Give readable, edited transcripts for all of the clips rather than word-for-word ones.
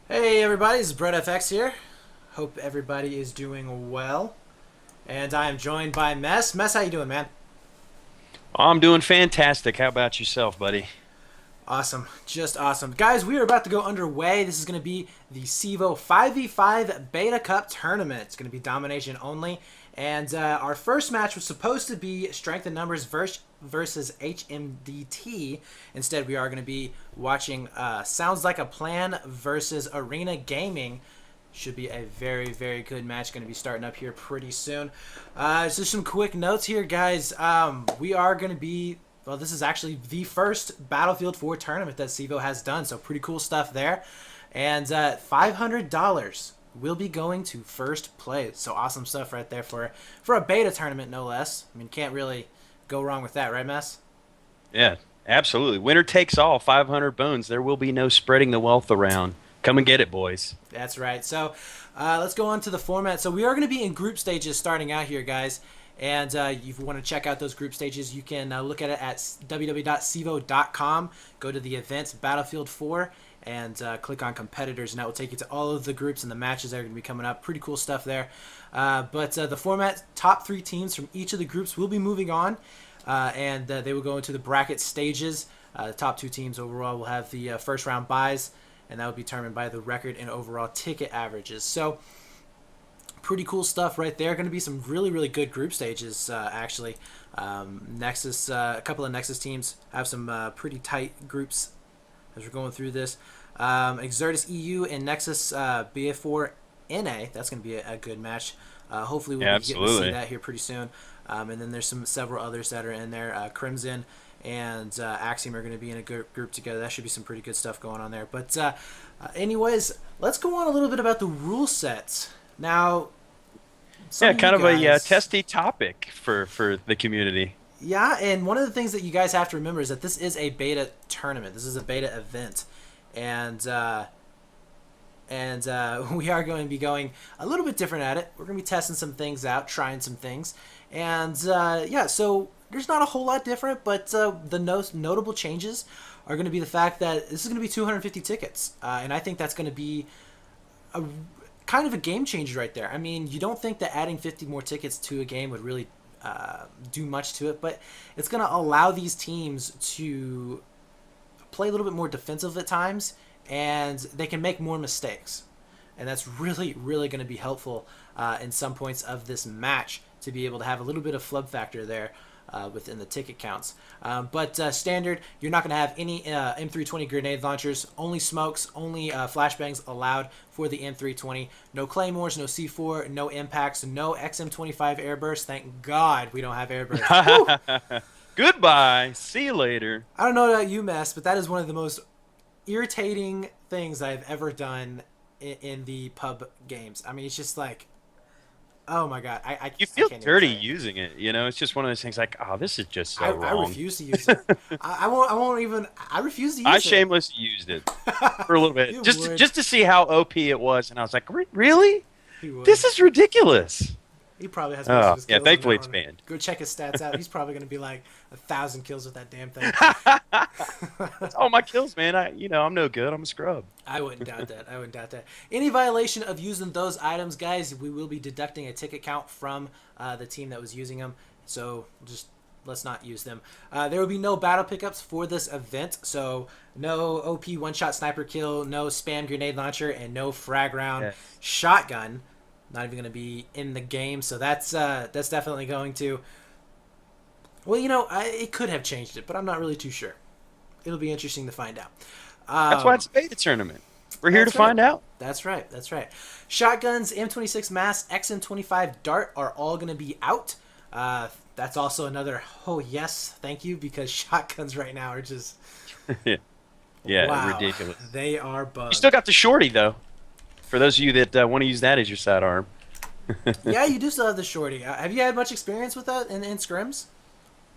Hey everybody, it's BrettFX here. Hope everybody is doing well. And I am joined by Mess. Mess, how you doing, man? I'm doing fantastic. How about yourself, buddy? Awesome. Just awesome. Guys, we are about to go underway. This is going to be the CEVO 5v5 Beta Cup Tournament. It's going to be domination only. And our first match was supposed to be Strength in Numbers versus HMDT. Instead, we are going to be watching Sounds Like a Plan versus Arena Gaming. Should be a very, very good match. Going to be starting up here pretty soon. Just some quick notes here, guys. We are going to be... Well, this is actually the first Battlefield 4 tournament that CEVO has done, so pretty cool stuff there. And $500 will be going to first place. So awesome stuff right there for a beta tournament, no less. I mean, can't really go wrong with that, right, Mess? Yeah, absolutely. Winner takes all, 500 bones. There will be no spreading the wealth around. Come and get it, boys. That's right. So let's go on to the format. So we are going to be in group stages starting out here, guys. And if you want to check out those group stages, you can look at it at www.cevo.com. Go to the events, Battlefield 4, and click on competitors, and that will take you to all of the groups and the matches that are going to be coming up. Pretty cool stuff there. But the format, top 3 teams from each of the groups will be moving on, and they will go into the bracket stages. The top 2 teams overall will have the first round buys, and that will be determined by the record and overall ticket averages. So pretty cool stuff right there. Going to be some really, really good group stages, actually. Nexus, a couple of Nexus teams have some pretty tight groups as we're going through this. Exertus EU and Nexus BF4 NA. That's going to be a good match. Hopefully we'll be getting to see that here pretty soon. And then there's several others that are in there. Crimson and Axiom are going to be in a group together. That should be some pretty good stuff going on there. But anyways, let's go on a little bit about the rule sets. Now, kind of a testy topic for the community. Yeah, and one of the things that you guys have to remember is that this is a beta tournament. This is a beta event, and we are going to be going a little bit different at it. We're going to be testing some things out, trying some things, and yeah, so there's not a whole lot different, but the notable changes are going to be the fact that this is going to be 250 tickets, and I think that's going to be a kind of a game changer right there. I mean, you don't think that adding 50 more tickets to a game would really do much to it, but it's going to allow these teams to play a little bit more defensive at times, and they can make more mistakes. And that's really, really going to be helpful in some points of this match to be able to have a little bit of flub factor there within the ticket counts. But standard, you're not going to have any M320 grenade launchers, only smokes, only flashbangs allowed for the M320. No claymores, no C4, no impacts, no XM25 airbursts. Thank God we don't have airbursts. Goodbye. See you later. I don't know about you, Mess, but that is one of the most irritating things I've ever done in the pub games. I mean, it's just like, oh my God, You feel I can't dirty even say it. using it. You know, it's just one of those things like, oh, this is just so I wrong. refuse to use it. I won't even. I refuse to use I it. shamelessly used it for a little bit, You just would. just to see how OP it was, and I was like, really? He would. This is ridiculous. He probably has most Oh, of his yeah, kills on thankfully that it's one. banned. Go check his stats out. He's probably going to be like 1,000 kills with that damn thing. That's all my kills, man. I'm no good. I'm a scrub. I wouldn't doubt that. I wouldn't doubt that. Any violation of using those items, guys, we will be deducting a ticket count from the team that was using them. So just let's not use them. There will be no battle pickups for this event. So no OP one-shot sniper kill, no spam grenade launcher, and no frag round shotgun. Not even going to be in the game. So that's definitely going to... Well, it could have changed it, but I'm not really too sure. It'll be interesting to find out. That's why it's a beta tournament. We're here to find out. That's right. That's right. Shotguns, M26 Mass, XM25 Dart are all going to be out. That's also another, oh yes, thank you, because shotguns right now are just... Yeah, wow, ridiculous. They are bugged. You still got the shorty, though. For those of you that want to use that as your sidearm. Yeah, you do still have the shorty. Have you had much experience with that in scrims?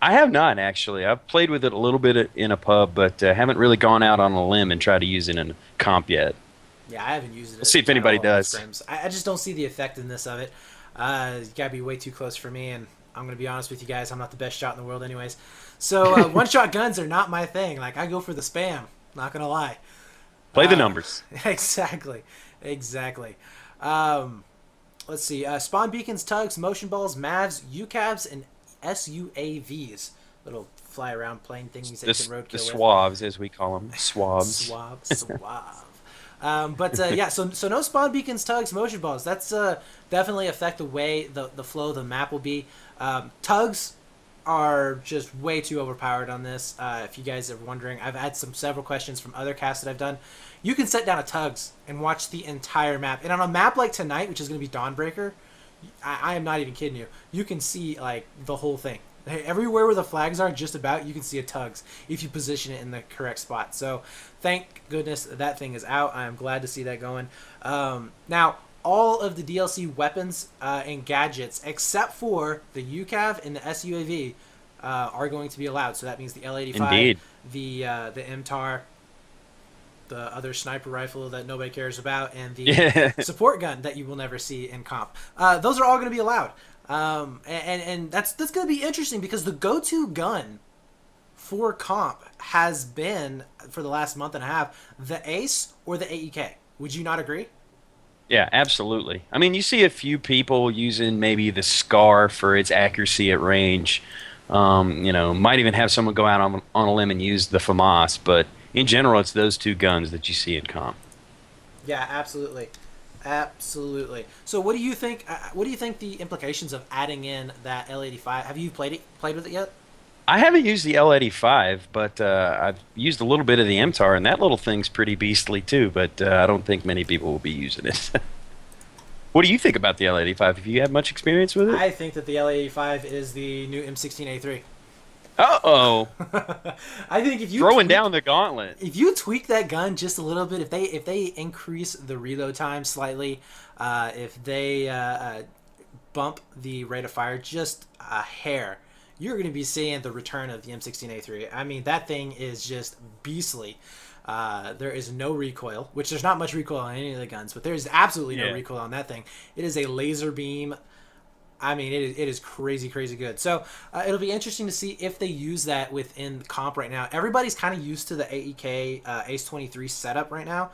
I have not, actually. I've played with it a little bit in a pub, but haven't really gone out on a limb and tried to use it in a comp yet. Yeah, I haven't used it. Let's see if anybody does. I just don't see the effectiveness of it. You gotta be way too close for me, and I'm gonna be honest with you guys. I'm not the best shot in the world, anyways. So one-shot guns are not my thing. Like I go for the spam. Not gonna lie. Play the numbers. Exactly, exactly. Let's see. Spawn beacons, tugs, motion balls, Mavs, UCAVs, and SUAVs. Little fly around plane thingies that you can roadkill The with. swabs, as we call them. Swabs. Swab. Yeah, so no spawn beacons, tugs, motion balls. That's definitely affect the way the flow of the map will be. Tugs are just way too overpowered on this. If you guys are wondering, I've had several questions from other casts that I've done. You can set down a tugs and watch the entire map. And on a map like tonight, which is going to be Dawnbreaker, I am not even kidding you. You can see like the whole thing. Everywhere where the flags are, just about, you can see a tugs if you position it in the correct spot. So thank goodness that thing is out. I'm glad to see that going. Now, all of the DLC weapons and gadgets, except for the UCAV and the SUAV, are going to be allowed. So that means the L85, Indeed. the MTAR, the other sniper rifle that nobody cares about, and the support gun that you will never see in comp. Those are all going to be allowed. And that's going to be interesting because the go-to gun for comp has been, for the last month and a half, the Ace or the AEK. Would you not agree? Yeah, absolutely. I mean, you see a few people using maybe the Scar for its accuracy at range. Might even have someone go out on a limb and use the FAMAS, but in general, it's those two guns that you see in comp. Yeah, absolutely. Absolutely. So, what do you think? What do you think the implications of adding in that L85? Have you played with it yet? I haven't used the L85, but I've used a little bit of the MTAR, and that little thing's pretty beastly too. But I don't think many people will be using it. What do you think about the L85? Have you had much experience with it? I think that the L85 is the new M16A3. Uh-oh. I think if you throwing down the gauntlet. If you tweak that gun just a little bit, if they increase the reload time slightly, if they bump the rate of fire just a hair, you're going to be seeing the return of the M16A3. I mean, that thing is just beastly. There is no recoil, which there's not much recoil on any of the guns, but there's absolutely no recoil on that thing. It is a laser beam. I mean, it is crazy, crazy good. So it'll be interesting to see if they use that within comp right now. Everybody's kind of used to the AEK Ace 23 setup right now.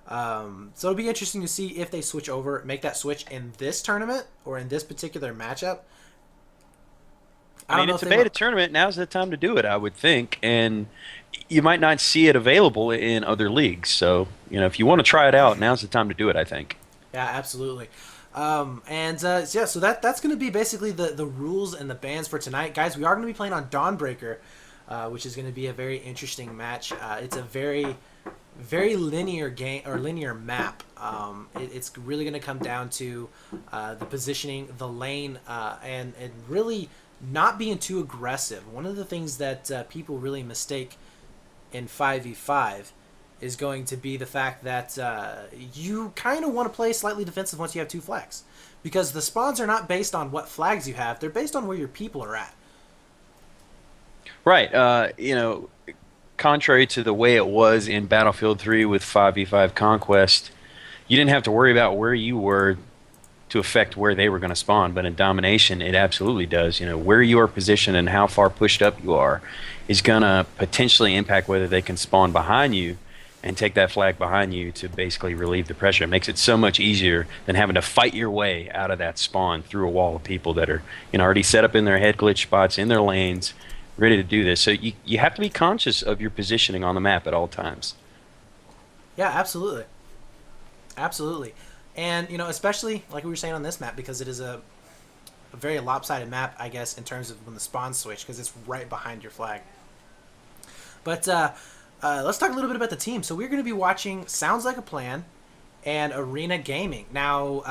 So it'll be interesting to see if they switch over, make that switch in this tournament or in this particular matchup. I mean, it's a beta tournament. Now's the time to do it, I would think. And you might not see it available in other leagues. So, if you want to try it out, now's the time to do it, I think. Yeah, absolutely. So that's going to be basically the rules and the bans for tonight. Guys, we are going to be playing on Dawnbreaker, which is going to be a very interesting match. It's a very, very linear game or linear map. It's really going to come down to the positioning, the lane, and really not being too aggressive. One of the things that people really mistake in 5v5 is going to be the fact that you kind of want to play slightly defensive once you have two flags. Because the spawns are not based on what flags you have, they're based on where your people are at. Right. Contrary to the way it was in Battlefield 3 with 5v5 Conquest, you didn't have to worry about where you were to affect where they were going to spawn. But in Domination, it absolutely does. Where you are positioned and how far pushed up you are is going to potentially impact whether they can spawn behind you and take that flag behind you to basically relieve the pressure. It makes it so much easier than having to fight your way out of that spawn through a wall of people that are already set up in their head glitch spots, in their lanes, ready to do this. So you have to be conscious of your positioning on the map at all times. Yeah, absolutely. Absolutely. And, especially like we were saying on this map, because it is a very lopsided map, I guess, in terms of when the spawns switch, because it's right behind your flag. But let's talk a little bit about the team. So we're going to be watching Sounds Like a Plan and Arena Gaming. Now,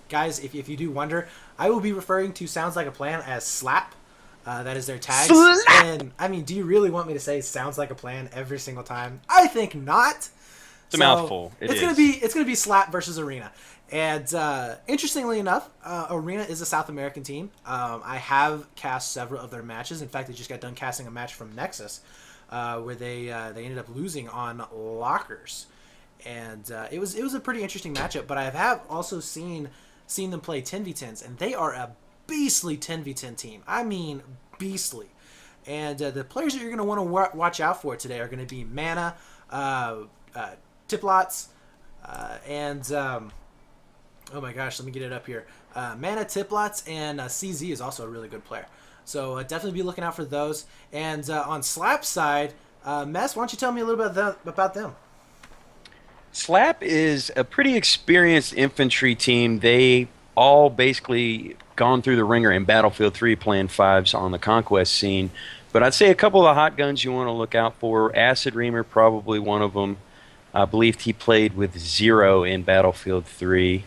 guys, if you do wonder, I will be referring to Sounds Like a Plan as Slap. That is their tags. Slap! And, I mean, do you really want me to say Sounds Like a Plan every single time? I think not. It's a mouthful. It's gonna be Slap versus Arena, and interestingly enough, Arena is a South American team. I have cast several of their matches. In fact, they just got done casting a match from Nexus, where they ended up losing on lockers, and it was a pretty interesting matchup. But I have also seen them play 10v10s, and they are a beastly 10v10 team. I mean, beastly. And the players that you're going to want to watch out for today are going to be Mana, Tiplots, and oh my gosh, let me get it up here. Mana, Tiplots, and CZ is also a really good player. So definitely be looking out for those. And on Slap's side, Mess, why don't you tell me a little bit about them? Slap is a pretty experienced infantry team. They all basically gone through the ringer in Battlefield 3 playing fives on the conquest scene. But I'd say a couple of the hot guns you want to look out for. Acid Reamer, probably one of them. I believe he played with Zero in Battlefield 3.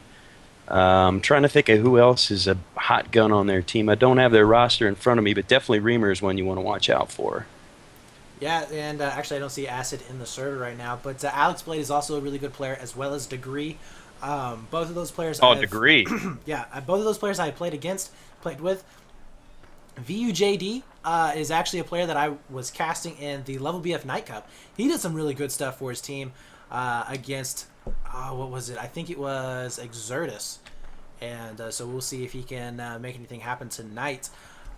I'm trying to think of who else is a hot gun on their team. I don't have their roster in front of me, but definitely Reamer is one you want to watch out for. Yeah, and actually I don't see Acid in the server right now, but Alex Blade is also a really good player, as well as Degree. Both of those players. Oh, Degree. Yeah, both of those players I played with. VUJD is actually a player that I was casting in the Level BF Night Cup. He did some really good stuff for his team against, what was it? I think it was Exertus. And so we'll see if he can make anything happen tonight.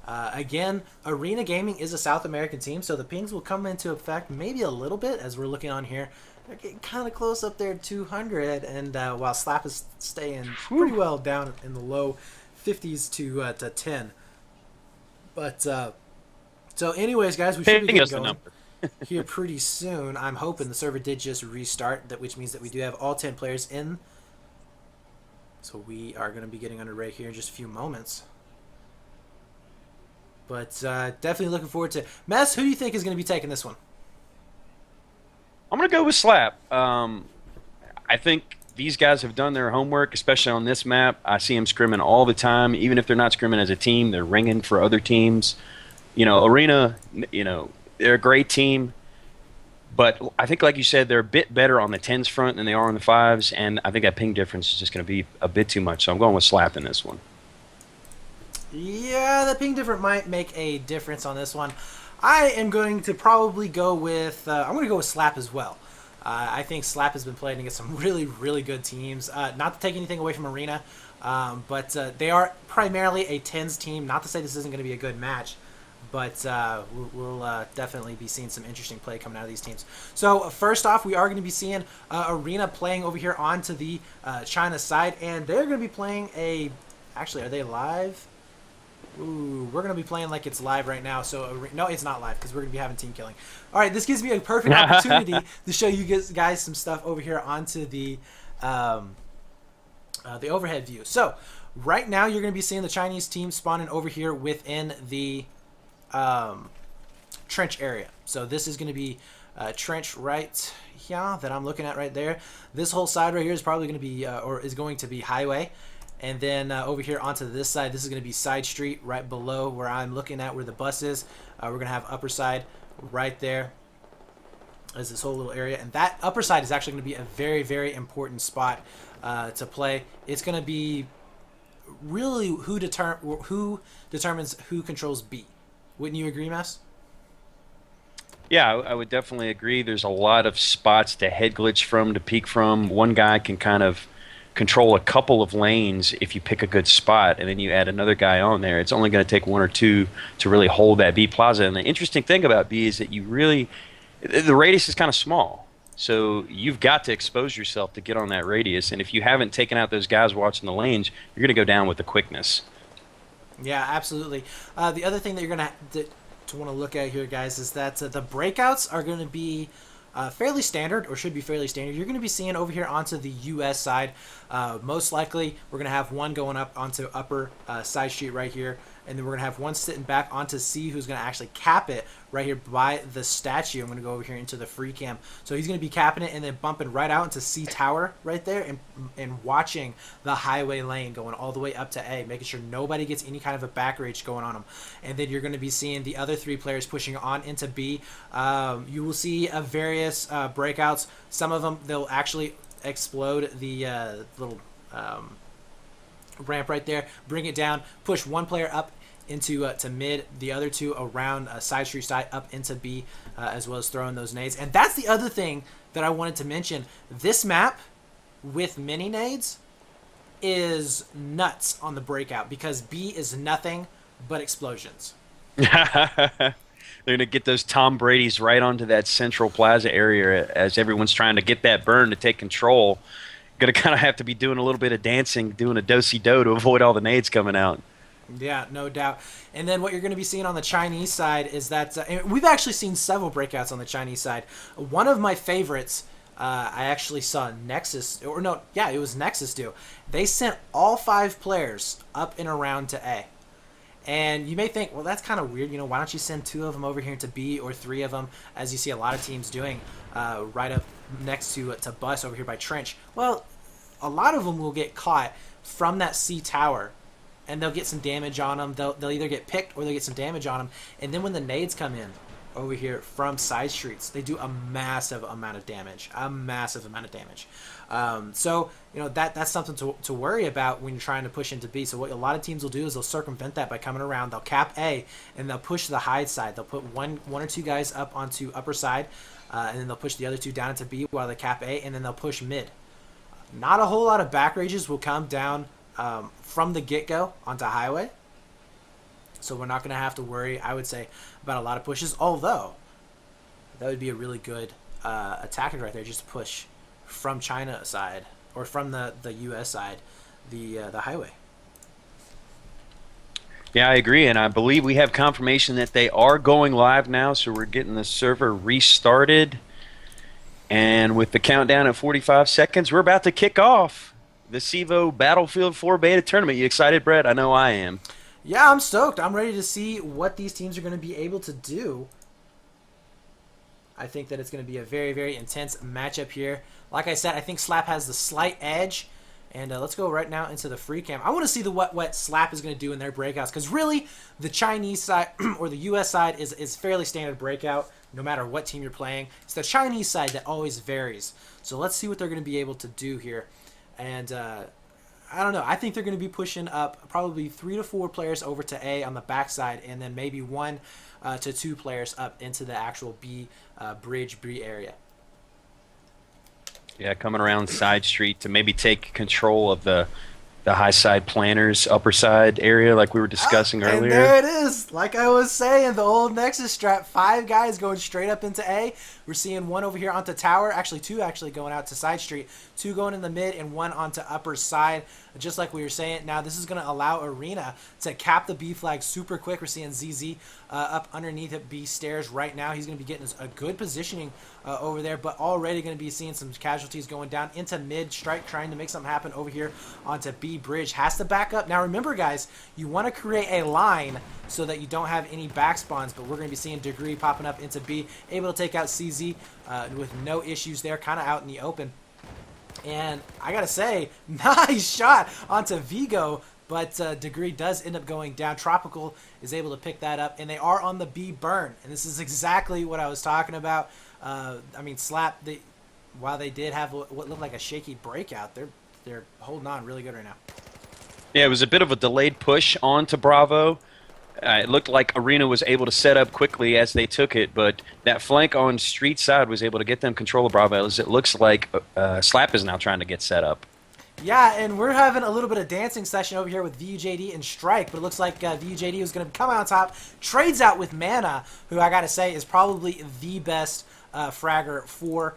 Again, Arena Gaming is a South American team, so the pings will come into effect maybe a little bit as we're looking on here. They're getting kind of close up there, 200, and while Slap is staying pretty well down in the low 50s to 10. But so, anyways, guys, we should be getting going here pretty soon. I'm hoping the server did just restart, which means that we do have all 10 players in. So we are going to be getting underway here in just a few moments. But definitely looking forward to Mess. Who do you think is going to be taking this one? I'm going to go with Slap. I think these guys have done their homework, especially on this map. I see them scrimming all the time. Even if they're not scrimming as a team, they're ringing for other teams. Arena, they're a great team. But I think, like you said, they're a bit better on the 10s front than they are on the 5s. And I think that ping difference is just going to be a bit too much. So I'm going with Slap in this one. Yeah, the ping difference might make a difference on this one. I am going to probably go with I'm going to go with Slap as well. I think Slap has been playing against some really, really good teams. Not to take anything away from Arena, but they are primarily a 10s team. Not to say this isn't going to be a good match, but we'll definitely be seeing some interesting play coming out of these teams. So first off, we are going to be seeing Arena playing over here onto the China side, and they're going to be playing a... Actually, are they live? Ooh, we're going to be playing like it's live right now. So, no, it's not live because we're going to be having team killing. All right, this gives me a perfect opportunity to show you guys some stuff over here onto the overhead view. So, right now you're going to be seeing the Chinese team spawning over here within the trench area. So, this is going to be trench right here that I'm looking at right there. This whole side right here is probably going to be, or is going to be highway. And then over here onto this side, this is going to be side street right below where I'm looking at where the bus is. We're going to have upper side right there as this whole little area. And that upper side is actually going to be a very, very important spot to play. It's going to be really who determines who controls B. Wouldn't you agree, Mass? Yeah, I would definitely agree. There's a lot of spots to head glitch from, to peek from. One guy can kind of control a couple of lanes if you pick a good spot, and then you add another guy on there. It's only going to take one or two to really hold that B plaza. And the interesting thing about B is that the radius is kind of small. So you've got to expose yourself to get on that radius. And if you haven't taken out those guys watching the lanes, you're going to go down with the quickness. Yeah, absolutely. The other thing that you're going to want to look at here, guys, is that the breakouts are going to be fairly standard, or should be fairly standard. You're going to be seeing over here onto the US side. Most likely, we're going to have one going up onto upper side street right here, and then we're going to have one sitting back onto C, who's going to actually cap it right here by the statue. I'm going to go over here into the free cam. So he's going to be capping it and then bumping right out into C tower right there, and watching the highway lane going all the way up to A, making sure nobody gets any kind of a back rage going on them. And then you're going to be seeing the other three players pushing on into B. You will see various breakouts. Some of them, they'll actually explode the little ramp right there, bring it down, push one player up into to mid, the other two around side street side up into B, as well as throwing those nades. And that's the other thing that I wanted to mention. This map with mini nades is nuts on the breakout because B is nothing but explosions. They're going to get those Tom Brady's right onto that central plaza area as everyone's trying to get that burn to take control. Going to kind of have to be doing a little bit of dancing, doing a do-si-do to avoid all the nades coming out. Yeah, no doubt. And then what you're going to be seeing on the Chinese side is that and we've actually seen several breakouts on the Chinese side. One of my favorites, I actually saw Nexus, or no, yeah, it was Nexus do. They sent all 5 players up and around to A. And you may think, well, that's kind of weird. You know, why don't you send 2 of them over here to B or 3 of them, as you see a lot of teams doing, right up next to Bus over here by Trench? Well, a lot of them will get caught from that C tower, and they'll get some damage on them. They'll either get picked or they'll get some damage on them. And then when the nades come in over here from side streets, they do a massive amount of damage. So, you know, that's something to worry about when you're trying to push into B. So what a lot of teams will do is they'll circumvent that by coming around. They'll cap A, and they'll push the hide side. They'll put one or 2 guys up onto upper side, and then they'll push the other 2 down into B while they cap A, and then they'll push mid. Not a whole lot of back rages will come down from the get-go onto highway. So we're not going to have to worry, I would say, about a lot of pushes. Although, that would be a really good tactic right there, just to push from China side, or from the U.S. side, the highway. Yeah, I agree, and I believe we have confirmation that they are going live now, so we're getting the server restarted. And with the countdown at 45 seconds, we're about to kick off the CEVO Battlefield 4 beta tournament. You excited, Brett? I know I am. Yeah, I'm stoked. I'm ready to see what these teams are going to be able to do. I think that it's going to be a very, very intense matchup here. Like I said, I think Slap has the slight edge. And let's go right now into the free cam. I want to see what Slap is going to do in their breakouts. Because really, the Chinese side or the U.S. side is fairly standard breakout, no matter what team you're playing. It's the Chinese side that always varies. So let's see what they're going to be able to do here. And I don't know. I think they're going to be pushing up probably 3 to 4 players over to A on the backside, and then maybe 1 to 2 players up into the actual B bridge B area. Yeah, coming around side street to maybe take control of the high side planners, upper side area like we were discussing earlier. And there it is. Like I was saying, the old Nexus strat. 5 guys going straight up into A. We're seeing 1 over here onto tower. Actually, 2 actually going out to side street. 2 going in the mid and 1 onto upper side. Just like we were saying. Now, this is going to allow Arena to cap the B flag super quick. We're seeing ZZ up underneath at B stairs right now. He's going to be getting a good positioning over there, but already going to be seeing some casualties going down into mid. Strike trying to make something happen over here onto B bridge. Has to back up. Now, remember, guys, you want to create a line so that you don't have any back spawns, but we're going to be seeing Degree popping up into B, able to take out CZ with no issues there, kind of out in the open. And I got to say, nice shot onto Vigo, but Degree does end up going down. Tropical is able to pick that up, and they are on the B burn. And this is exactly what I was talking about. I mean, Slap, while they did have what looked like a shaky breakout, they're holding on really good right now. Yeah, it was a bit of a delayed push onto Bravo. It looked like Arena was able to set up quickly as they took it, but that flank on street side was able to get them control of Bravo, as it looks like Slap is now trying to get set up. Yeah, and we're having a little bit of dancing session over here with VUJD and Strike, but it looks like VUJD was going to come out on top, trades out with Mana, who I got to say is probably the best fragger for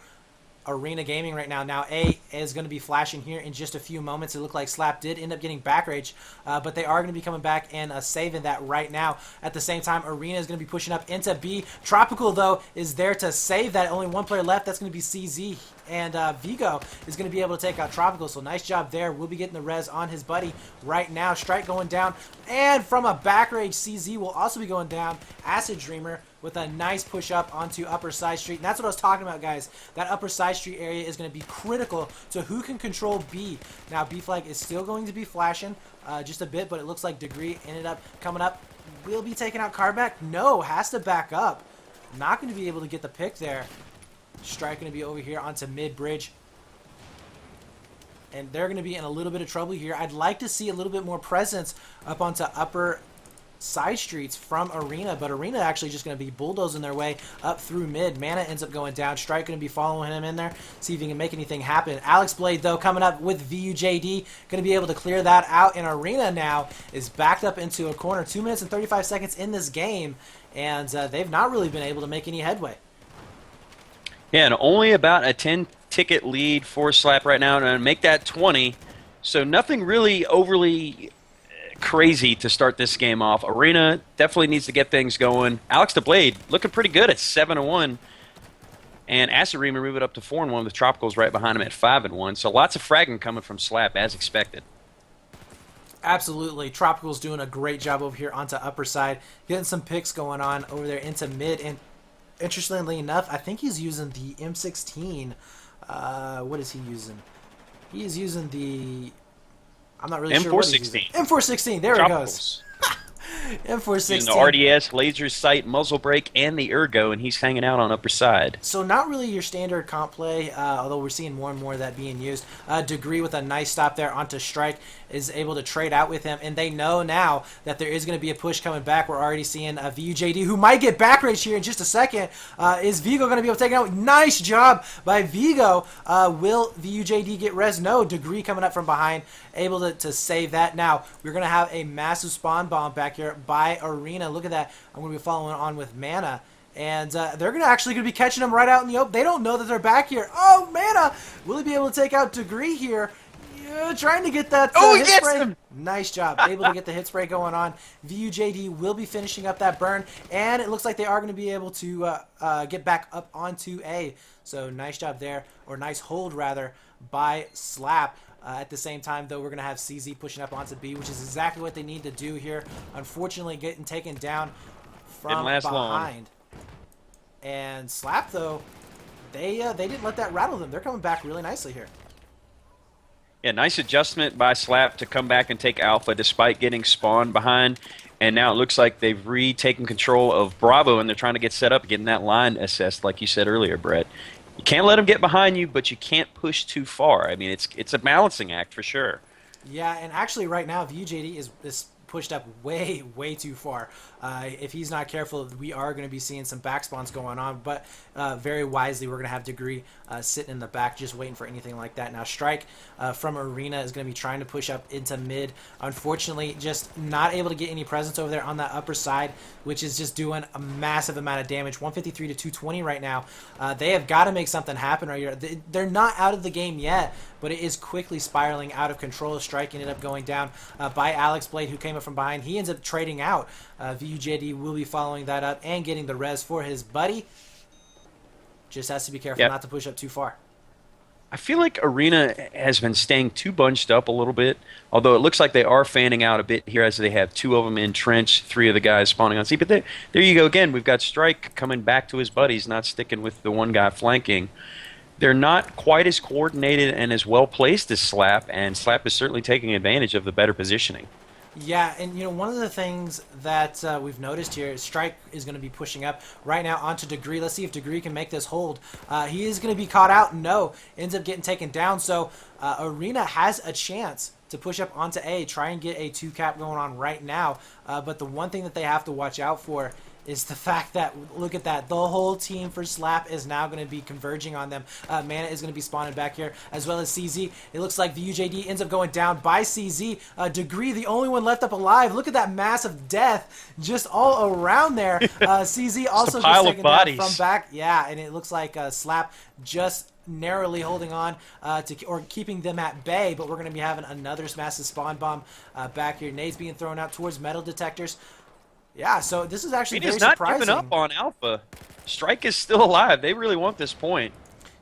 Arena Gaming right now. Now, A is going to be flashing here in just a few moments. It looked like Slap did end up getting back rage, but they are going to be coming back and saving that right now. At the same time, Arena is going to be pushing up into B. Tropical, though, is there to save that. Only 1 player left. That's going to be CZ. And Vigo is going to be able to take out Tropical, so nice job there. We'll be getting the res on his buddy right now. Strike going down, and from a back rage, CZ will also be going down. Acid Dreamer with a nice push up onto upper side street. And that's what I was talking about, guys. That upper side street area is going to be critical to who can control B. Now, B flag is still going to be flashing just a bit, but it looks like Degree ended up coming up. Will be taking out Carback? No, has to back up. Not going to be able to get the pick there. Strike going to be over here onto mid bridge. And they're going to be in a little bit of trouble here. I'd like to see a little bit more presence up onto upper side streets from Arena, but Arena actually just going to be bulldozing their way up through mid. Mana ends up going down. Strike going to be following him in there, see if he can make anything happen. Alex Blade, though, coming up with VUJD, going to be able to clear that out, and Arena now is backed up into a corner. 2 minutes and 35 seconds in this game, and they've not really been able to make any headway. Yeah, and only about a 10-ticket lead for Slap right now, and make that 20. So nothing really overly crazy to start this game off. Arena definitely needs to get things going. Alex the Blade looking pretty good at 7-1. And Asarima move it up to 4-1 with Tropicals right behind him at 5-1. So lots of fragging coming from Slap as expected. Absolutely. Tropical's doing a great job over here onto upper side, getting some picks going on over there into mid. And interestingly enough, I think he's using the M16. What is he using? He is using the... I'm not really sure what he's using. M416. There it goes. M416. Using the RDS, laser sight, muzzle brake, and the ergo, and he's hanging out on upper side. So not really your standard comp play, although we're seeing more and more of that being used. Degree with a nice stop there onto Strike is able to trade out with him, and they know now that there is going to be a push coming back. We're already seeing VUJD, who might get back rage here in just a second. Is Vigo going to be able to take it out? Nice job by Vigo. Will VUJD get res? No. Degree coming up from behind, able to save that. Now, we're going to have a massive spawn bomb back here by Arena. Look at that. I'm going to be following on with Mana. And they're actually going to be catching them right out in the open. They don't know that they're back here. Oh, Mana! Will he be able to take out Degree here? Yeah, trying to get that he hit gets spray. him! Nice job. Able to get the hit spray going on. VUJD will be finishing up that burn. And it looks like they are going to be able to get back up onto A. So nice job there. Or nice hold, rather, by Slap. At the same time, though, we're going to have CZ pushing up onto B, which is exactly what they need to do here. Unfortunately, getting taken down from behind. Long. And Slap, though, they didn't let that rattle them. They're coming back really nicely here. Yeah, nice adjustment by Slap to come back and take Alpha despite getting spawned behind. And now it looks like they've retaken control of Bravo, and they're trying to get set up, getting that line assessed, like you said earlier, Brett. You can't let them get behind you, but you can't push too far. I mean, it's a balancing act for sure. Yeah, and actually right now, VUJD is pushed up way too far. If he's not careful, we are going to be seeing some back spawns going on, but very wisely, we're going to have Degree sitting in the back just waiting for anything like that. Now, Strike from Arena is going to be trying to push up into mid. Unfortunately, just not able to get any presence over there on that upper side, which is just doing a massive amount of damage. 153 to 220 right now. They have got to make something happen right here. They're not out of the game yet, but it is quickly spiraling out of control. Strike ended up going down by Alex Blade, who came up from behind. He ends up trading out. VUJD will be following that up and getting the res for his buddy. Just has to be careful not to push up too far. I feel like Arena has been staying too bunched up a little bit, although it looks like they are fanning out a bit here as they have two of them in trench, three of the guys spawning on C. But there you go again. We've got Strike coming back to his buddies, not sticking with the one guy flanking. They're not quite as coordinated and as well placed as Slap, and Slap is certainly taking advantage of the better positioning. Yeah, and you know, one of the things that we've noticed here is Strike is going to be pushing up right now onto Degree. Let's see if Degree can make this hold. He is going to be caught out. No, ends up getting taken down. So Arena has a chance to push up onto A, try and get a 2-cap going on right now. But the one thing that they have to watch out for is the fact that, look at that, the whole team for Slap is now going to be converging on them. Mana is going to be spawning back here, as well as CZ. It looks like VUJD ends up going down by CZ. Degree, the only one left up alive. Look at that massive death just all around there. CZ also gets taken down from back. Yeah, and it looks like Slap just narrowly holding on or keeping them at bay, but we're going to be having another massive spawn bomb back here. Nades being thrown out towards metal detectors. Yeah, so this is actually very surprising. He's not giving up on Alpha. Strike is still alive. They really want this point.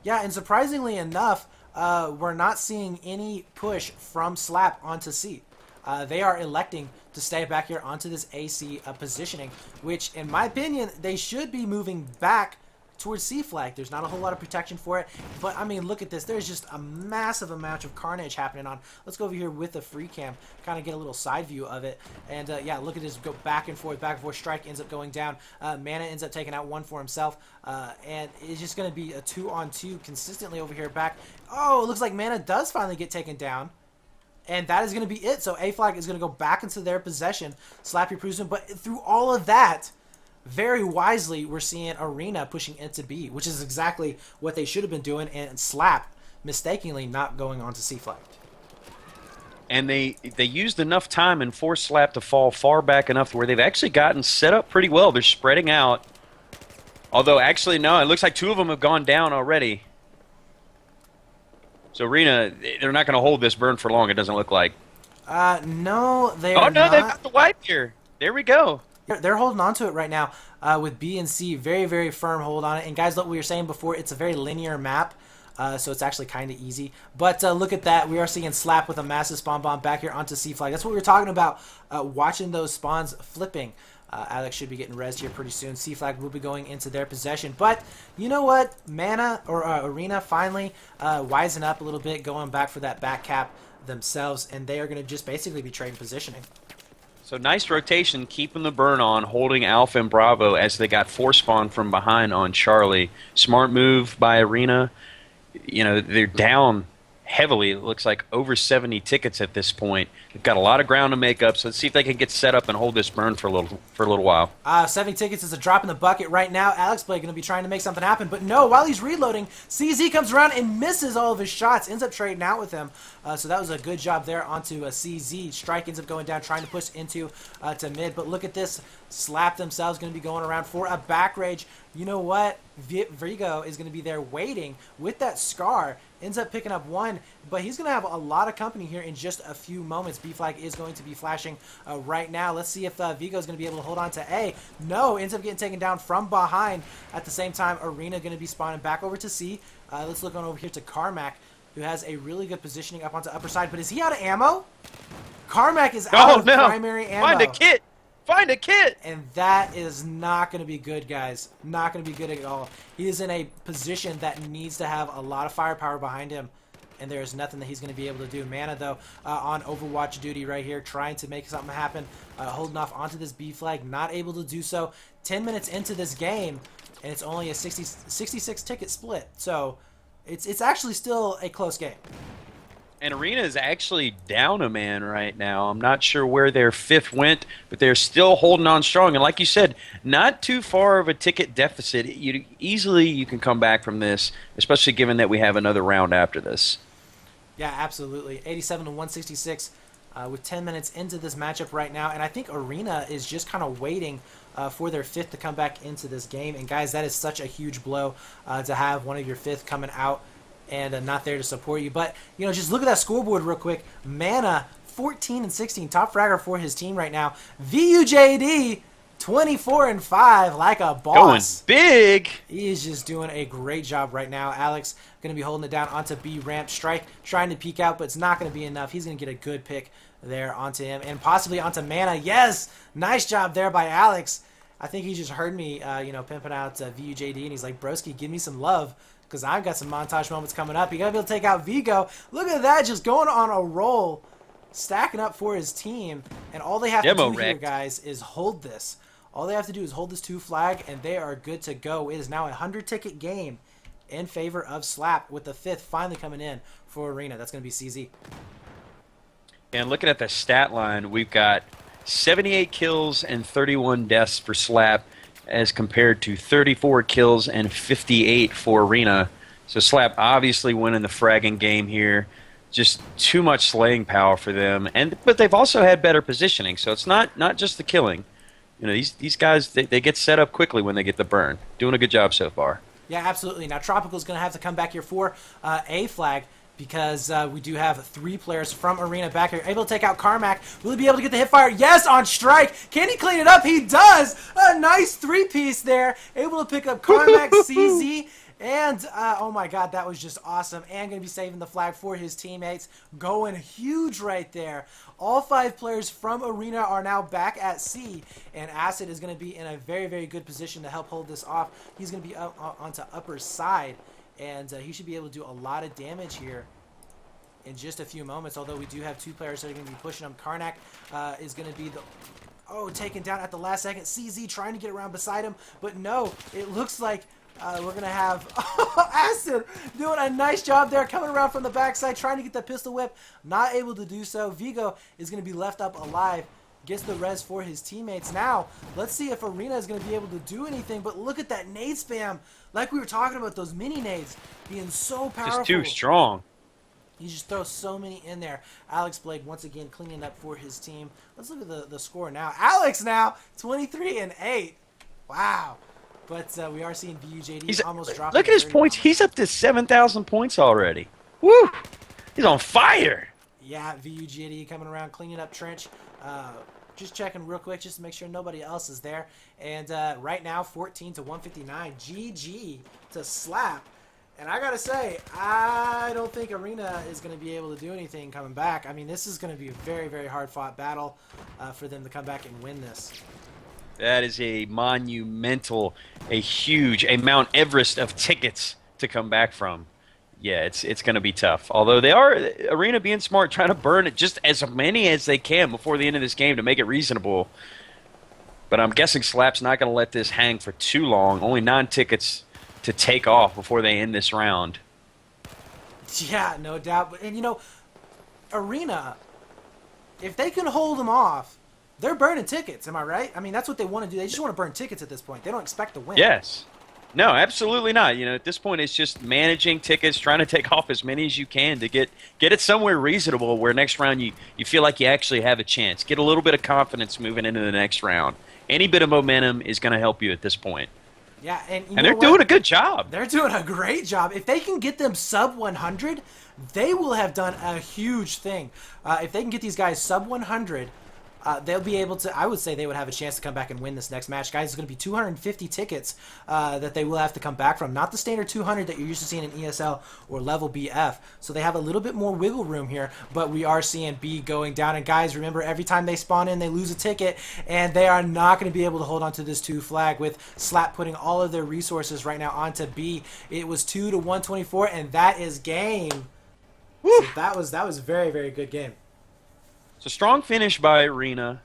Yeah, and surprisingly enough, we're not seeing any push from Slap onto C. They are electing to stay back here onto this AC positioning, which, in my opinion, they should be moving back towards C flag. There's not a whole lot of protection for it, but I mean, look at this. There's just a massive amount of carnage happening on. Let's go over here with the free cam, kind of get a little side view of it. And yeah, look at this go back and forth, back and forth. Strike ends up going down. Mana ends up taking out one for himself, and it's just going to be a 2-on-2 consistently over here back. Oh, it looks like Mana does finally get taken down. And that is going to be it. So A flag is going to go back into their possession. Slap your proofs. But through all of that, very wisely, we're seeing Arena pushing into B, which is exactly what they should have been doing. And Slap mistakenly not going on to C flag. And they used enough time and forced Slap to fall far back enough where they've actually gotten set up pretty well. They're spreading out. Although, actually, no, it looks like 2 of them have gone down already. So, Arena, they're not going to hold this burn for long, it doesn't look like. No, they are. Oh, no, not. they've got the wipe here. There we go. They're holding on to it right now with B and C. Very, very firm hold on it. And, guys, like we were saying before, it's a very linear map. So it's actually kind of easy. But look at that. We are seeing Slap with a massive spawn bomb back here onto C flag. That's what we were talking about, watching those spawns flipping. Alex should be getting rezzed here pretty soon. C flag will be going into their possession. But you know what? Mana or Arena finally wisen up a little bit, going back for that back cap themselves. And they are going to just basically be trading positioning. So nice rotation, keeping the burn on, holding Alpha and Bravo as they got 4 spawn from behind on Charlie. Smart move by Arena. You know, they're down heavily. It looks like over 70 tickets at this point. They've got a lot of ground to make up, so let's see if they can get set up and hold this burn for a little while. 70 tickets is a drop in the bucket right now. Alex Blake going to be trying to make something happen, but no, while he's reloading, CZ comes around and misses all of his shots, ends up trading out with him. So that was a good job there onto a CZ. Strike ends up going down, trying to push into to mid, but look at this. Slap themselves going to be going around for a back rage. You know what? Vigo is going to be there waiting with that Scar. Ends up picking up 1, but he's going to have a lot of company here in just a few moments. B flag is going to be flashing right now. Let's see if Vigo is going to be able to hold on to A. No, ends up getting taken down from behind. At the same time, Arena going to be spawning back over to C. Let's look on over here to Carmack, who has a really good positioning up onto upper side, but is he out of ammo? Carmack is out of primary ammo. Find a kit! Find a kit! And that is not going to be good, guys. Not going to be good at all. He is in a position that needs to have a lot of firepower behind him, and there is nothing that he's going to be able to do. Mana, though, on Overwatch duty right here, trying to make something happen, holding off onto this B flag, not able to do so. 10 minutes into this game, and it's only a 66 ticket split, so it's actually still a close game. And Arena is actually down a man right now. I'm not sure where their 5th went, but they're still holding on strong. And like you said, not too far of a ticket deficit. You can come back from this, especially given that we have another round after this. Yeah, absolutely. 87 to 166 with 10 minutes into this matchup right now. And I think Arena is just kind of waiting for their 5th to come back into this game. And guys, that is such a huge blow to have one of your 5th coming out and not there to support you. But, you know, just look at that scoreboard real quick. Mana, 14 and 16, top fragger for his team right now. VUJD, 24 and 5, like a boss. Going big. He is just doing a great job right now. Alex going to be holding it down onto B ramp. Strike trying to peek out, but it's not going to be enough. He's going to get a good pick there onto him and possibly onto Mana. Yes, nice job there by Alex. I think he just heard me, you know, pimping out VUJD, and he's like, broski, give me some love, because I've got some montage moments coming up. You got to be able to take out Vigo. Look at that, just going on a roll, stacking up for his team. And all they have to do here, guys, is hold this. All they have to do is hold this 2 flag, and they are good to go. It is now a 100-ticket game in favor of Slap, with the 5th finally coming in for Arena. That's going to be CZ. And looking at the stat line, we've got 78 kills and 31 deaths for Slap, as compared to 34 kills and 58 for Arena. So Slap obviously winning the fragging game here. Just too much slaying power for them. But they've also had better positioning, so it's not just the killing. You know, these guys, they get set up quickly when they get the burn. Doing a good job so far. Yeah, absolutely. Now Tropical's going to have to come back here for A flag, because we do have 3 players from Arena back here. Able to take out Carmack. Will he be able to get the hip fire? Yes, on strike. Can he clean it up? He does. A nice 3-piece there. Able to pick up Carmack, CZ, and oh my god, that was just awesome. And going to be saving the flag for his teammates. Going huge right there. All 5 players from Arena are now back at C, and Acid is going to be in a very, very good position to help hold this off. He's going to be up onto upper side. And he should be able to do a lot of damage here in just a few moments, although we do have 2 players that are going to be pushing him. Karnak is going to be taken down at the last second. CZ trying to get around beside him, but no, it looks like We're going to have Acid doing a nice job there, coming around from the backside, trying to get the pistol whip. Not able to do so. Vigo is going to be left up alive. Gets the res for his teammates. Now, let's see if Arena is going to be able to do anything. But look at that nade spam. Like we were talking about, those mini nades being so powerful. Just too strong. He just throws so many in there. Alex Blake once again cleaning up for his team. Let's look at the score now. Alex now 23-8. Wow. But we are seeing VUJD almost dropping. Look at his points. He's up to 7,000 points already. Woo! He's on fire. Yeah, VUJD coming around cleaning up trench. Just checking real quick just to make sure nobody else is there. And right now 14-159. GG to Slap. And I got to say, I don't think Arena is going to be able to do anything coming back. I mean, this is going to be a very, very hard-fought battle for them to come back and win this. That is a monumental, a huge, a Mount Everest of tickets to come back from. Yeah, it's going to be tough. Although they are, Arena being smart, trying to burn it just as many as they can before the end of this game to make it reasonable. But I'm guessing Slap's not going to let this hang for too long. Only 9 tickets to take off before they end this round. Yeah, no doubt. And, you know, Arena, if they can hold them off, they're burning tickets, am I right? I mean, that's what they want to do. They just want to burn tickets at this point. They don't expect to win. Yes. No, absolutely not. You know, at this point, it's just managing tickets, trying to take off as many as you can to get it somewhere reasonable where next round you feel like you actually have a chance. Get a little bit of confidence moving into the next round. Any bit of momentum is going to help you at this point. Yeah, and they're doing a good job. They're doing a great job. If they can get them sub 100, they will have done a huge thing. If they can get these guys sub 100, they'll be able to, I would say they would have a chance to come back and win this next match. Guys, it's going to be 250 tickets that they will have to come back from. Not the standard 200 that you're used to seeing in ESL or level BF. So they have a little bit more wiggle room here, but we are seeing B going down. And guys, remember, every time they spawn in, they lose a ticket, and they are not going to be able to hold on to this 2 flag with Slap putting all of their resources right now onto B. It was 2-124, and that is game. So that was a very, very good game. So strong finish by Arena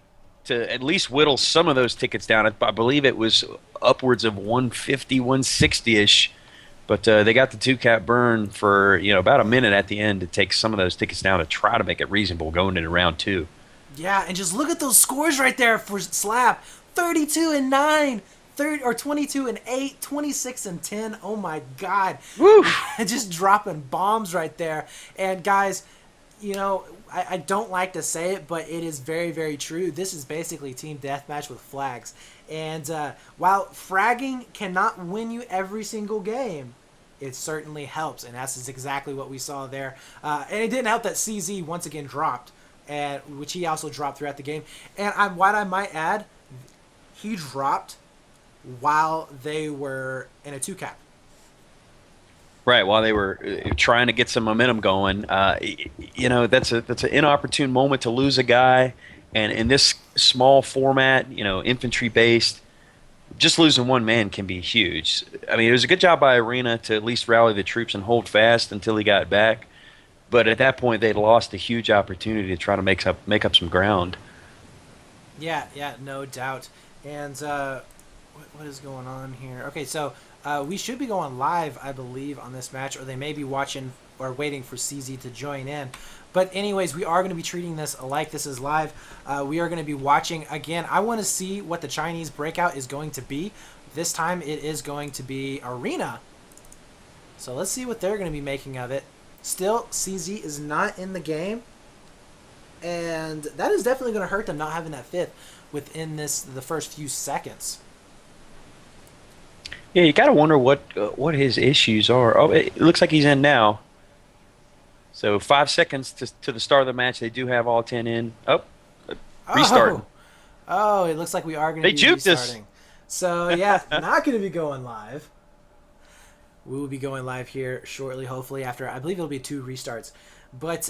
to at least whittle some of those tickets down. I believe it was upwards of 150, 160-ish. But they got the 2-cap burn for about a minute at the end to take some of those tickets down to try to make it reasonable going into round 2. Yeah, and just look at those scores right there for Slap. 32-9. 22-8, 26-10. Oh my God. Woo! Just dropping bombs right there. And guys, I don't like to say it, but it is very, very true. This is basically team deathmatch with flags. And while fragging cannot win you every single game, it certainly helps. And that's exactly what we saw there. And it didn't help that CZ once again dropped, which he also dropped throughout the game. And what I might add, he dropped while they were in a 2-cap. Right, while they were trying to get some momentum going. That's an inopportune moment to lose a guy. And in this small format, infantry-based, just losing one man can be huge. I mean, it was a good job by Arena to at least rally the troops and hold fast until he got back. But at that point, they'd lost a huge opportunity to try to make up some ground. Yeah, no doubt. And what is going on here? Okay, so we should be going live, I believe, on this match, or they may be watching or waiting for CZ to join in. But anyways, we are going to be treating this like this is live. We are going to be watching. Again, I want to see what the Chinese breakout is going to be. This time it is going to be Arena. So let's see what they're going to be making of it. Still, CZ is not in the game. And that is definitely going to hurt them not having that 5th within the first few seconds. Yeah, you got to wonder what his issues are. Oh, it looks like he's in now. So 5 seconds to the start of the match. They do have all 10 in. Oh, restarting. Oh, it looks like we are going to be restarting. So, yeah, not going to be going live. We will be going live here shortly, hopefully, after, I believe it'll be 2 restarts. But,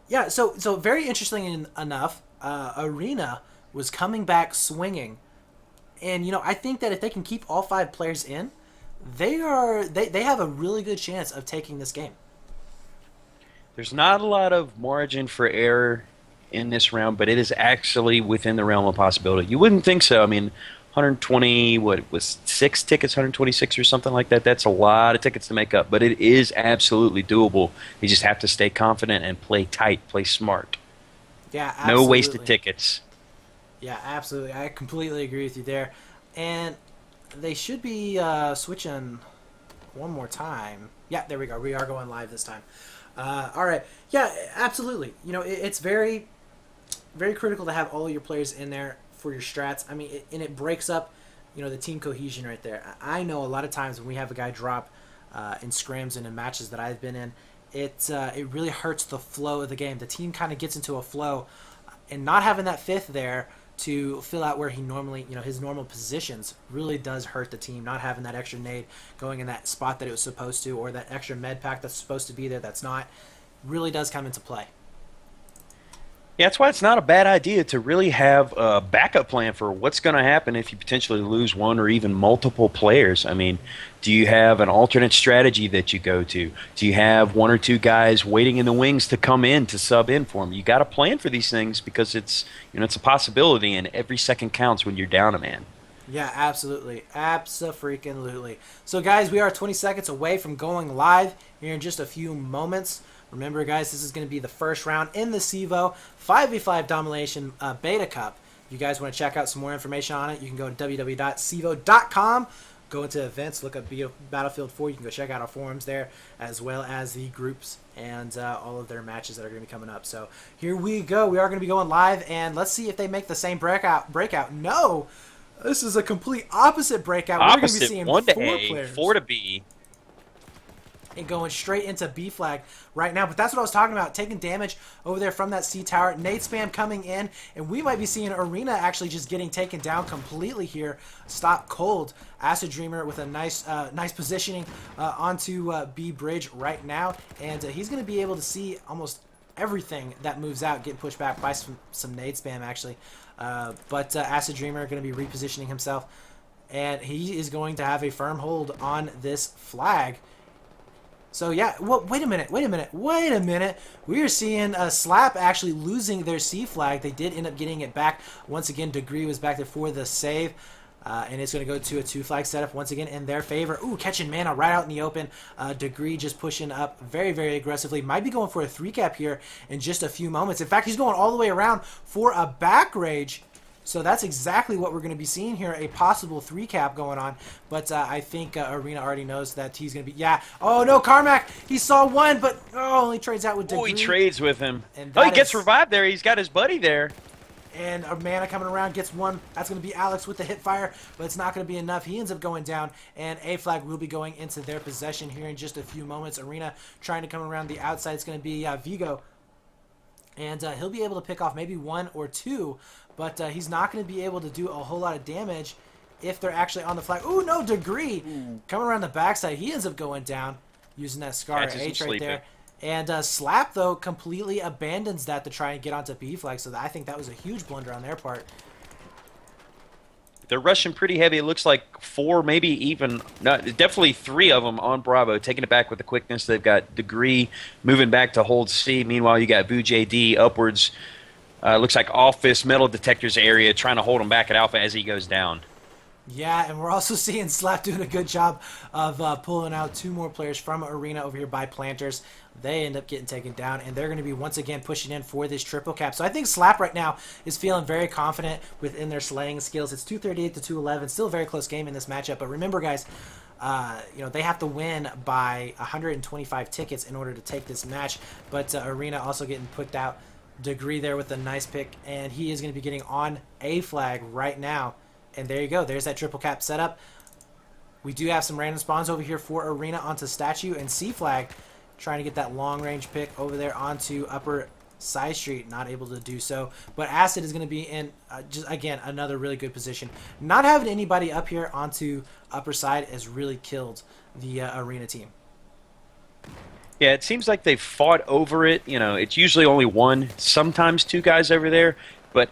yeah, so very interesting enough, Arena was coming back swinging. And, I think that if they can keep all 5 players in, they have a really good chance of taking this game. There's not a lot of margin for error in this round, but it is actually within the realm of possibility. You wouldn't think so. I mean, 120, what was 6 tickets, 126 or something like that. That's a lot of tickets to make up, but it is absolutely doable. You just have to stay confident and play tight, play smart. Yeah, No wasted absolutely. tickets. Yeah, absolutely. I completely agree with you there. And they should be switching one more time. Yeah, there we go. We are going live this time. All right. Yeah, absolutely. It's very, very critical to have all your players in there for your strats. I mean, and it breaks up, the team cohesion right there. I know a lot of times when we have a guy drop in scrims and in matches that I've been in, it really hurts the flow of the game. The team kind of gets into a flow, and not having that fifth there to fill out where he normally, his normal positions really does hurt the team. Not having that extra nade going in that spot that it was supposed to, or that extra med pack that's supposed to be there that's not, really does come into play. Yeah, that's why it's not a bad idea to really have a backup plan for what's going to happen if you potentially lose one or even multiple players. I mean, do you have an alternate strategy that you go to? Do you have one or two guys waiting in the wings to come in to sub in for them? You got to plan for these things because it's a possibility, and every second counts when you're down a man. Yeah, absolutely. Abso-freaking-lutely. So, guys, we are 20 seconds away from going live here in just a few moments. Remember, guys, this is going to be the first round in the CEVO 5v5 Domination Beta Cup. If you guys want to check out some more information on it, you can go to www.cevo.com. Go into events, look up Battlefield 4. You can go check out our forums there, as well as the groups and all of their matches that are going to be coming up. So here we go. We are going to be going live, and let's see if they make the same breakout. No! This is a complete opposite breakout. We're going to be seeing 1 to 4 A, players. 4 to B. And going straight into B flag right now. But that's what I was talking about, taking damage over there from that C tower. Nade spam coming in, and we might be seeing Arena actually just getting taken down completely here. Stop cold. Acid Dreamer with a nice positioning onto B bridge right now. And he's going to be able to see almost everything that moves out getting pushed back by some nade spam, actually. But Acid Dreamer going to be repositioning himself. And he is going to have a firm hold on this flag. So yeah, well, wait a minute. We are seeing Slap actually losing their C flag. They did end up getting it back. Once again, Degree was back there for the save. And it's going to go to a 2-flag setup once again in their favor. Ooh, catching mana right out in the open. Degree just pushing up very, very aggressively. Might be going for a 3-cap here in just a few moments. In fact, he's going all the way around for a back rage. So that's exactly what we're going to be seeing here, a possible 3-cap going on. But I think Arena already knows that he's going to be... Yeah. Oh, no, Carmack. He saw one, but only trades out with Degree. Oh, he trades with him. And he gets revived there. He's got his buddy there. And a mana coming around gets one. That's going to be Alex with the hit fire, but it's not going to be enough. He ends up going down, and A flag will be going into their possession here in just a few moments. Arena trying to come around the outside. It's going to be Vigo. And he'll be able to pick off maybe 1 or 2, but he's not going to be able to do a whole lot of damage if they're actually on the flag. Ooh, no, Degree. Coming around the backside, he ends up going down using that Scar H right there. And Slap, though, completely abandons that to try and get onto B flag, so I think that was a huge blunder on their part. They're rushing pretty heavy. It looks like 4, maybe even, no, definitely 3 of them on Bravo, taking it back with the quickness. They've got Degree moving back to hold C. Meanwhile, you got Boo JD upwards. Looks like Office Metal Detectors area trying to hold him back at Alpha as he goes down. Yeah, and we're also seeing Slap doing a good job of pulling out 2 more players from Arena over here by Planters. They end up getting taken down, and they're going to be once again pushing in for this triple cap. So I think Slap right now is feeling very confident within their slaying skills. It's 238 to 211, still a very close game in this matchup. But remember, guys, they have to win by 125 tickets in order to take this match. But Arena also getting put out. Degree there with a nice pick, and he is going to be getting on A flag right now. And there you go. There's that triple cap setup. We do have some random spawns over here for Arena onto Statue and C flag. Trying to get that long range pick over there onto upper side street. Not able to do so. But Acid is going to be in, just again, another really good position. Not having anybody up here onto upper side has really killed the Arena team. Yeah, it seems like they've fought over it. It's usually only 1, sometimes 2 guys over there. But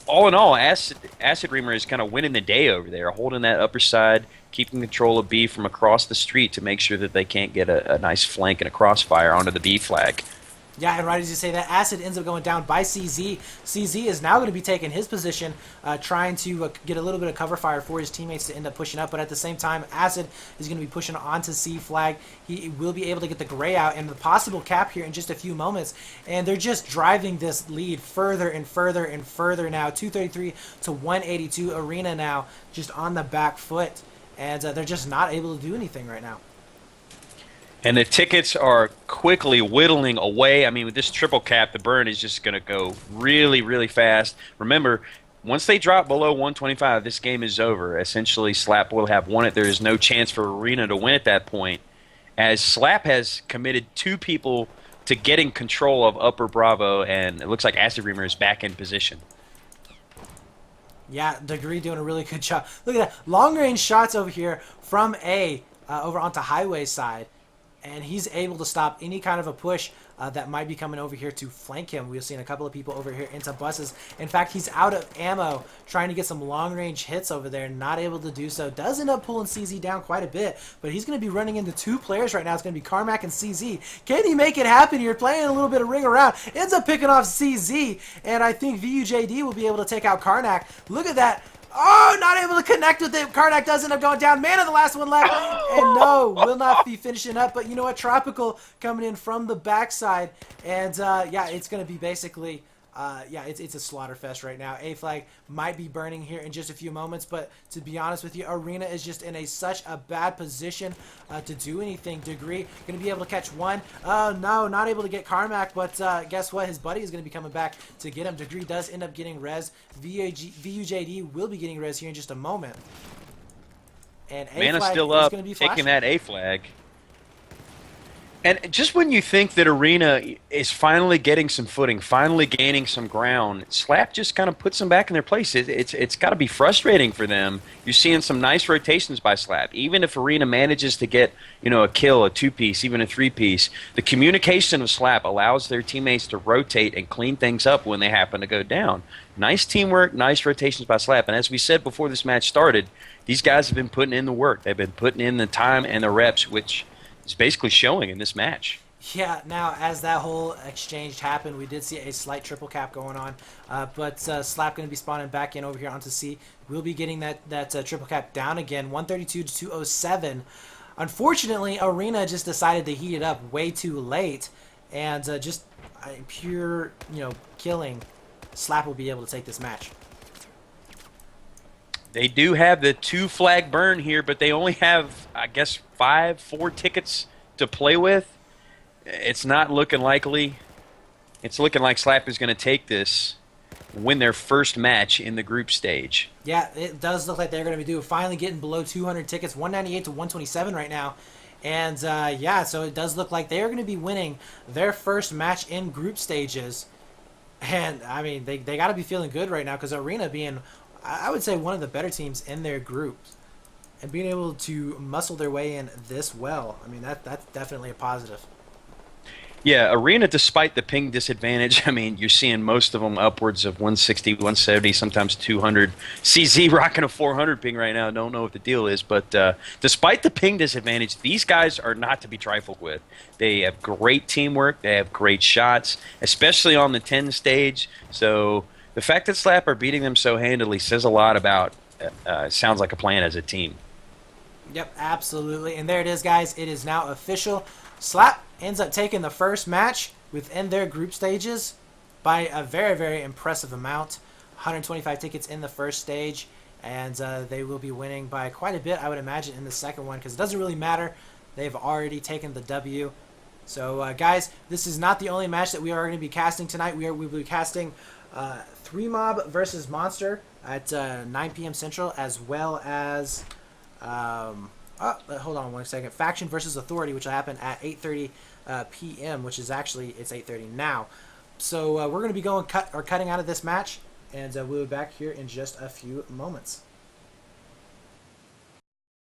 all in all, Acid Reamer is kind of winning the day over there, holding that upper side, keeping control of B from across the street to make sure that they can't get a nice flank and a crossfire onto the B flag. Yeah, and right as you say that, Acid ends up going down by CZ. CZ is now going to be taking his position, trying to get a little bit of cover fire for his teammates to end up pushing up. But at the same time, Acid is going to be pushing onto C flag. He will be able to get the gray out and the possible cap here in just a few moments. And they're just driving this lead further and further and further now. 233 to 182. Arena now just on the back foot. And they're just not able to do anything right now. And the tickets are quickly whittling away. I mean, with this triple cap, the burn is just going to go really, really fast. Remember, once they drop below 125, this game is over. Essentially, Slap will have won it. There is no chance for Arena to win at that point, as Slap has committed 2 people to getting control of Upper Bravo, and it looks like Acid Reamer is back in position. Yeah, Degree doing a really good job. Look at that. Long-range shots over here from A over onto Highway side. And he's able to stop any kind of a push that might be coming over here to flank him. We've seen a couple of people over here into buses. In fact, he's out of ammo, trying to get some long-range hits over there, not able to do so. Does end up pulling CZ down quite a bit, but he's going to be running into 2 players right now. It's going to be Carmack and CZ. Can he make it happen here? Playing a little bit of ring around. Ends up picking off CZ, and I think VUJD will be able to take out Karnak. Look at that. Oh, not able to connect with it. Karnak does end up going down. Man of the last one left. And no, will not be finishing up. But you know what? Tropical coming in from the backside. And, yeah, it's going to be basically, yeah, it's a slaughter fest right now. A-Flag might be burning here in just a few moments. But to be honest with you, Arena is just in such a bad position to do anything. Degree going to be able to catch one. Oh, no, not able to get Carmack. But guess what? His buddy is going to be coming back to get him. Degree does end up getting res. VUJD will be getting res here in just a moment. And A-Flag Mana's still is up, going to be taking flashing. that A flag. And just when you think that Arena is finally getting some footing, finally gaining some ground, Slap just kind of puts them back in their place. It's got to be frustrating for them. You're seeing some nice rotations by Slap. Even if Arena manages to get, you know, a kill, a 2-piece, even a 3-piece, the communication of Slap allows their teammates to rotate and clean things up when they happen to go down. Nice teamwork, nice rotations by Slap. And as we said before this match started, these guys have been putting in the work. They've been putting in the time and the reps, which is basically showing in this match. Yeah, now as that whole exchange happened, we did see a slight triple cap going on, but Slap going to be spawning back in over here onto C. We'll be getting that triple cap down again, 132 to 207. Unfortunately, Arena just decided to heat it up way too late, and just pure, you know, killing. Slap will be able to take this match. They do have the 2 flag burn here, but they only have, I guess, 4 tickets to play with. It's not looking likely. It's looking like Slap is going to take this, win their first match in the group stage. Yeah, it does look like they're going to be finally getting below 200 tickets, 198 to 127 right now. And, yeah, so it does look like they're going to be winning their first match in group stages. And, I mean, they got to be feeling good right now because Arena being, I would say, one of the better teams in their groups. And being able to muscle their way in this well, I mean, that's definitely a positive. Yeah, Arena, despite the ping disadvantage, I mean, you're seeing most of them upwards of 160, 170, sometimes 200. CZ rocking a 400 ping right now. Don't know what the deal is, but despite the ping disadvantage, these guys are not to be trifled with. They have great teamwork. They have great shots, especially on the 10 stage. So the fact that Slap are beating them so handily says a lot about, sounds like a plan as a team. Yep, absolutely. And there it is, guys. It is now official. Slap ends up taking the first match within their group stages by a very, very impressive amount. 125 tickets in the first stage, and they will be winning by quite a bit, I would imagine, in the second one, because it doesn't really matter. They've already taken the W. So, guys, this is not the only match that we are going to be casting tonight. We will be casting 3 Mob versus Monster at 9 p.m. Central, as well as... hold on one second. Faction versus Authority, which will happen at 8:30 p.m., which is actually, it's 8:30 now. So we're going to be cutting out of this match, and we'll be back here in just a few moments.